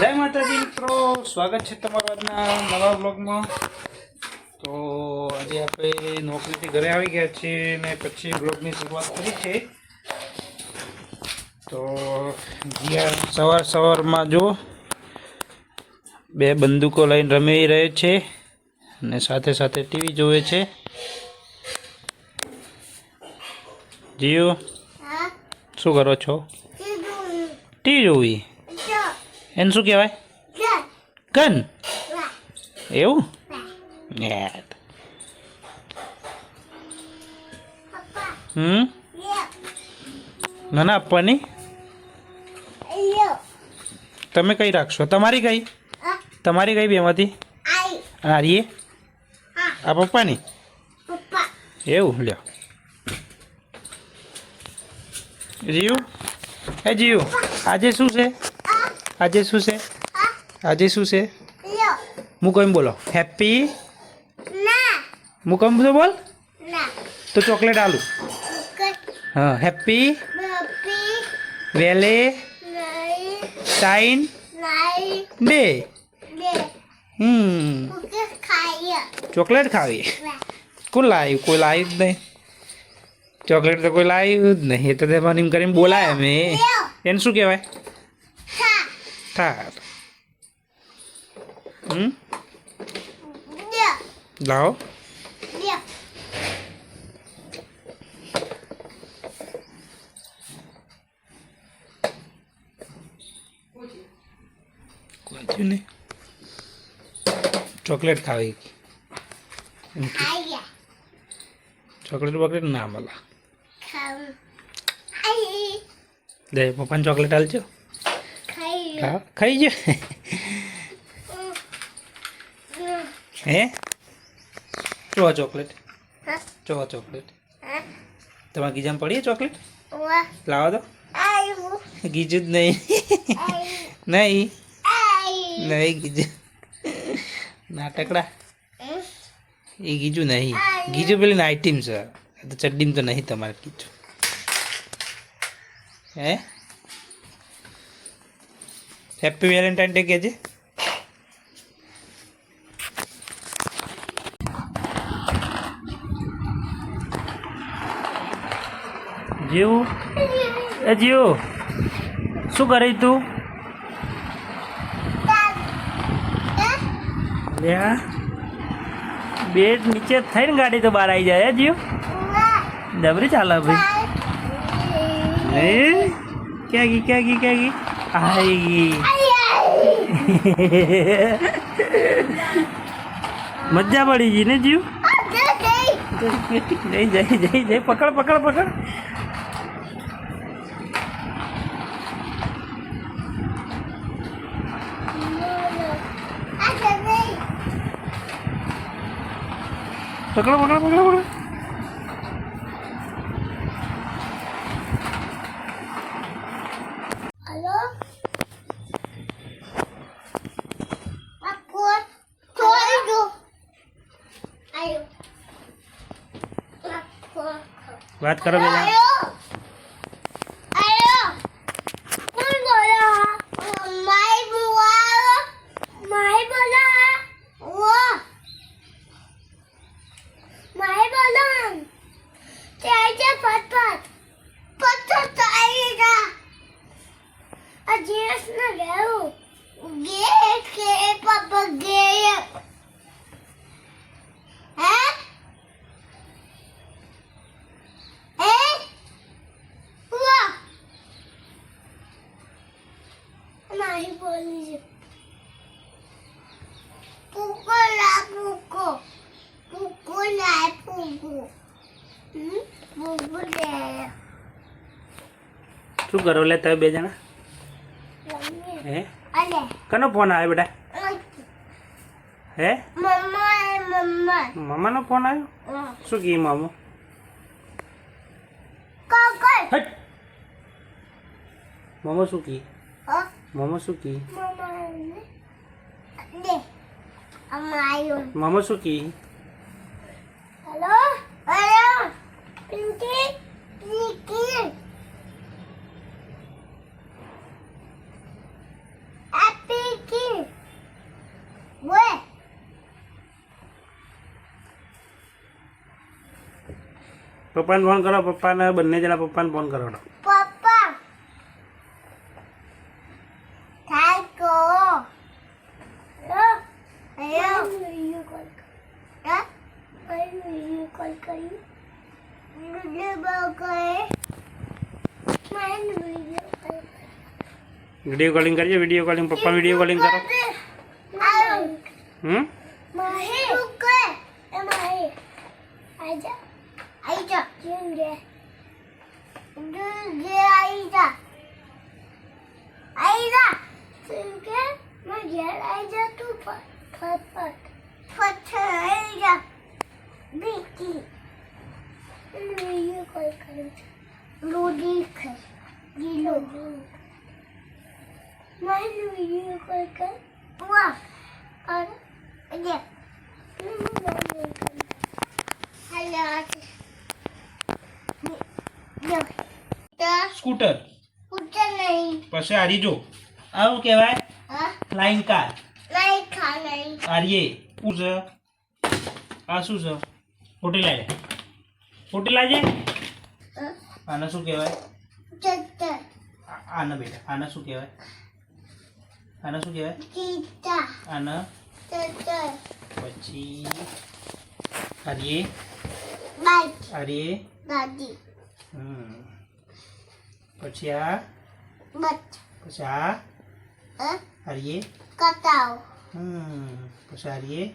જય માતાજી મિત્રો, સ્વાગત છે તમારું આજના નવા બ્લોગમાં। તો આજે આપણે નોકરીથી ઘરે આવી ગયા છીએ ને પછી બ્લોગની શરૂઆત કરી છે। તો જ્યાં સવારમાં જો બે બંદૂકો લઈને રમી રહે છે અને સાથે સાથે ટીવી જોવે છે। જીઓ શું કરો છો? ટીવી જોવી? એને શું કહેવાય? ગન? એવું? ના આપવાની? તમે કઈ રાખશો? તમારી કઈ? તમારી કઈ બેમાંથી? હારીએ આ પપ્પાની? એવું લ્યો। જીવ એ જીવ આજે શું છે? આજે શું છે? આજે શું છે? હું કેમ બોલો? હેપી હું કેમ બધું બોલ તો ચોકલેટ આલુ। હા હેપી વેલે ટાઈન ડે। ચોકલેટ ખાવી? કોણ લાવ્યું? કોઈ લાવ્યું જ નહીં ચોકલેટ તો કોઈ લાવ્યું જ નહીં। તો મને એમ કરીને બોલાય મેં એને શું કહેવાય? થાર। લાવો નહીં ચોકલેટ ખાવી? ચોકલેટ બોકલેટ ના મળે। જય પપ્પાને ચોકલેટ હાલજો। હા ખાઈ જો હે ચો ચોકલેટ ચો ચોકલેટ તમારે ગીજામાં પડીએ ચોકલેટ લાવો તો ગીજું જ નહીં નહીં નહીં ગીજું નાટકડા એ ગીજું નહીં ગીજું પેલી નાઇટીમ છે તો ચડ્ડીમ તો નહીં તમારે ગીજું હે હેપી વેલેન્ટાઇન ડે કહેજે। જીવ એ જીવ શું કરી તું? બેડ નીચે થઈને ગાડી તો બહાર આવી જાય જીવ ડબરી ચાલે ભાઈ। ક્યાં ગઈ ક્યાં ગઈ ક્યાં ગઈ? આવી ગઈ મજા પડી ગઈ ને જીવ? જઈ જઈ જઈ જઈ પકડ પકડ પકડ પકડો પકડો પકડો પકડો बात करो बेटा। શું કરો લે તમે બે જણા? હે કનો ફોન આવ્યો બેટા? હે મમ્માનો ફોન આવ્યો? શું કી મામો? મામો શું કી? મામો શું કી? મામો શું કી? હેલો હેલો પિંકી પિંકી હેપી પપ્પાને ફોન કરો, પપ્પાને બંને જણા પપ્પાને ફોન કરો. પપ્પા થાકો હેલો વિડિયો કોલ હા વિડિયો કોલ કરી વિડિયો કરે વિડીયો કોલિંગ કરજો, વિડીયો કોલિંગ, પપ્પા વિડીયો કોલિંગ કરો. માહી રૂકે એ માહી આજા આજા જંગે જંગે આજા આજા જંગે મજા આજા તું ફટ આજા બીકી વિડિયો કોલ કરે લોડી કર ગીલો માહી વિડિયો કોલ કર વાહ और ये સ્કૂટર ઉઠે નહીં પછી આરી જો આવું કહેવાય હા ફ્લાઇંગ કાર. નહીં ખા નહીં આર્યે શું છે? આ શું છે? હોટેલ આજે હોટેલ આજે આને શું કહેવાય? ચત્તર આને બેટા આને શું કહેવાય? આને શું કહેવાય? ચીતા આને ચત્તર પછી આર્યે બાઈક આર્યે દાદી પછી આ બટ પછી આ આર્યે કટાવ પછી આર્યે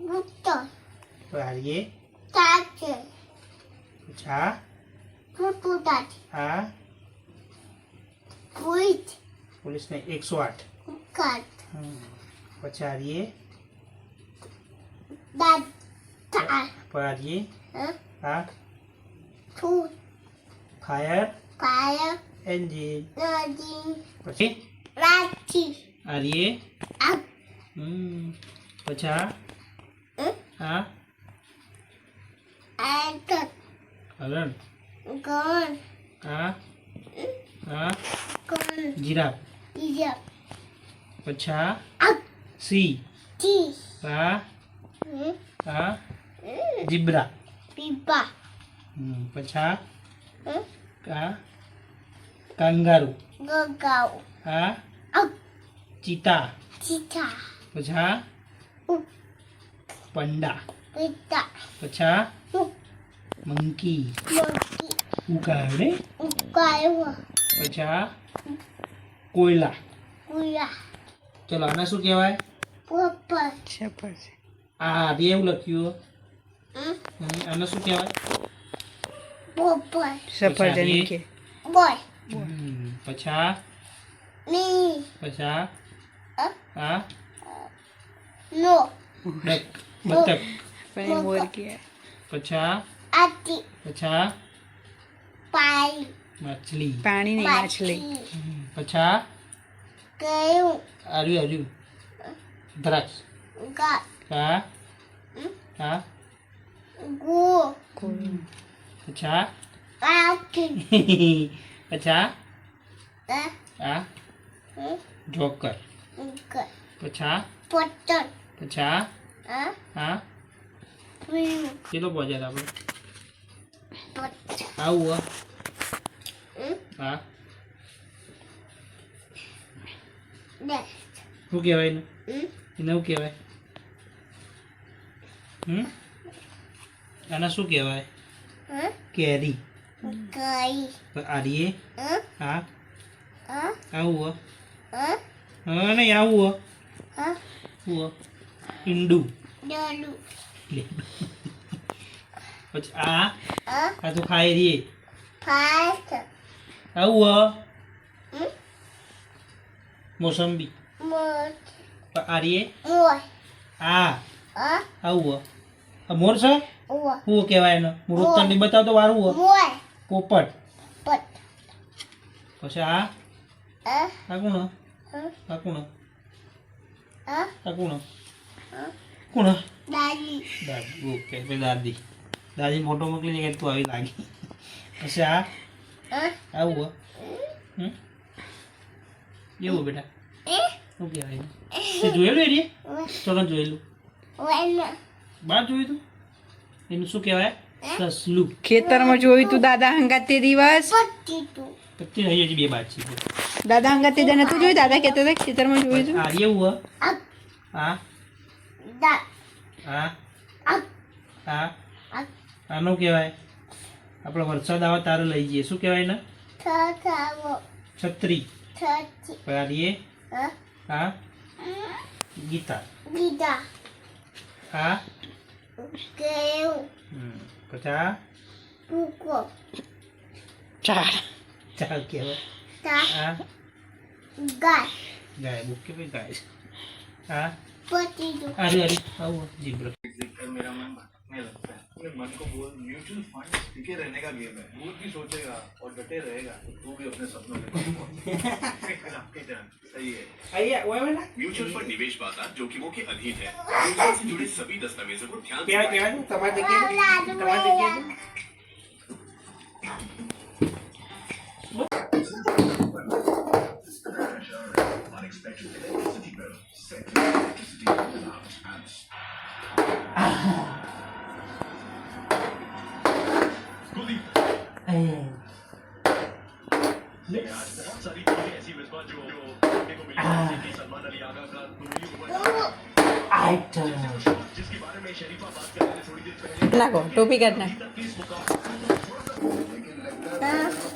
ગુટ્ટો આર્યે તાચે પછી આ ફૂટાટ આ ફૂટ પોલીસને 108 કાટ પછી આર્યે દાતા આર્યે આ ફૂટ ફાયર પાય એન્જિન નદી પછી રાતી આર્યે આ પછી આ આટ હરણ ગણ આ ગણ જીરાફ બીજા પછી આ સી ટી આ જીબ્રા પીપા પછી કાંગારૂ ગગાવ આ આ ચીતા ચીતા પછી પંડા પીતા પછી મંકી મોટી ઉકાળે ઉકાયવા પછી કોયલા. કુયા ચલો આને શું કહેવાય? પોપર આ રે એવું લખ્યું. આને શું કહેવાય? પોપર સફરજન કે બોય પછી ની પછી આ નો ડક બતક મોરકી પછી આટી પછી પાઈ માછલી પાણીની માછલી પછી કયું આર્યું દ્રાક્ષ ગા આ ગો પછી આટી પછી આ આ જોકર પછી પતન પછી આ પ્રિય કેટલો પહોંચ્યા આપણે? પત આવું હા ને શું કહેવાય એને? એને શું કહેવાય? આને શું કહેવાય? કેરી. ગઈ આર્યે હા આ આવું હા નહીં આવું આ હું ઈંડું. ડલુ પછી આ આ તો ખાઈ રહીએ ફાસ્ટ આવું મોસંબી. મોટ આર્યે મોય આ આ આવું મોર છે. ઓવા શું કહેવાય એને? મુહૂર્ત નહીં બતાવતો વારું મોય પોપટ. પત પછી આ કોણ? આ આ કોણ? આ આ કોણ? કોણ? દાદી દાદી. ઓકે પેલી દાદી. દાદી ફોટો મોકલીને કે તું આવી લાગી. પછી આ આવું એવું બેટા શું કહેવાય એને? તે જોયેલું એરી? ચોકન જોયેલું વેન બહાર જોયું તું? એનું શું કહેવાય? સસલું ખેતરમાં જોયું તું દાદા હંગાત તે દિવસ પટ્ટી તું પછી હજી બે બાદ છે દાદા હંગાત તે નતું જોયું દાદા કહેતા હતા ખેતરમાં જોયું તું આ એવું આ હા દા હા આ હા આ આનું કહેવાય આપણે વરસાદ આવે તારે લઈ જઈએ શું કહેવાય ને થાવો છત્રી થાચી પાડીએ હા હા ગીતા દીદા હા કેવ પછી આ પૂકો ચાર ચાલ કહેવાય તા હા ગાય ગાય બુક કે ભાઈ ગાય હા પટ્ટી તું અરે અરે આવો જીબ્રો अपने मन को बोल म्यूचुअल फंड टिके रहने का गेम है दूर भी सोचेगा और डटे रहेगा तो भी अपने सपनों में आपकी जान सही है અહીંયા ઓય ના म्यूचुअल फंड निवेश बाजार जोखिमों के अधीन है म्यूचुअल से जुड़े सभी दस्तावेजों को ध्यान से કહેવાય કહેવાય તમારી જગ્યાએ તમારી જગ્યાએ बहुत सारी चीजें ऐसी विस्मा जो देखने को मिली जैसे कि सलमान अली आगा का जिसके बारे में शरीफा बात कर रहे थे थोड़ी देर पहले નાખો ટોપી કાઢ નાખ इस मुकाम તા